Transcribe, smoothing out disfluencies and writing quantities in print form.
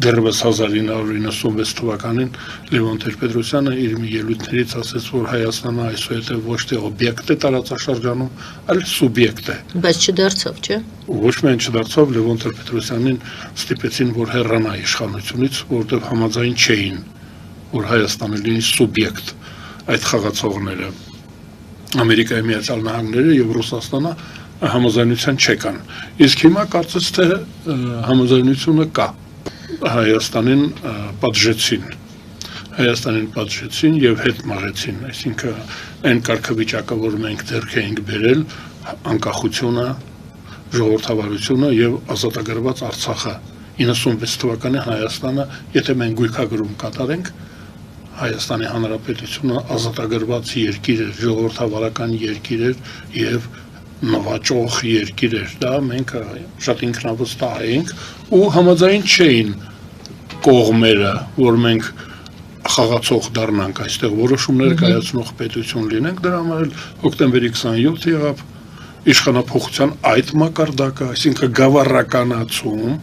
Դեռևս 1996 թվականին Լևոն Տեր-Պետրոսյանը իր մի ելույթներից ասաց, որ Հայաստանը այսուհետև ոչ թե օբյեկտ է տարածաշրջանում, այլ սուբյեկտ է։ Բայց չդարձավ, չէ՞։ Ոչ միայն չդարձավ, Լևոն Տեր-Պետրոսյանին ստիպեցին, որ հեռանա իշխանությունից, որովհետև համաձայն չէին, որ Հայաստանը լինի սուբյեկտ, այդ խաղացողները Ամերիկայի Միացյալ Նահանգները եւ Ռուսաստանը համաձայնության չեկան։ Իսկ հիմա կարծես թե համաձայնությունը կա։ Հայաստանին պատժեցին եւ հետ մաղեցին, այսինքն այն կարգավիճակը, որ մենք ձեռք էինք բերել, անկախությունը, ժողովրդավարությունը եւ ազատագրված Արցախը 96 թվականի Հայաստանը, եթե մենք գույքագրում կատարենք, Հայաստանի Հանրապետությունը ազատագրված երկիր էր, ժողովրդավարական երկիր էր եւ նվաճող երկիր էր, դա մենք շատ ինքնավստահ էինք ու համաձայն չէին կողմերը, որ մենք խաղացող դառնանք այստեղ որոշումներ կայացնող պետություն լինենք, դրա համար էլ հոկտեմբերի 27-ը եղավ իշխանափոխության այդ մակարդակը, այսինքն գավառականացում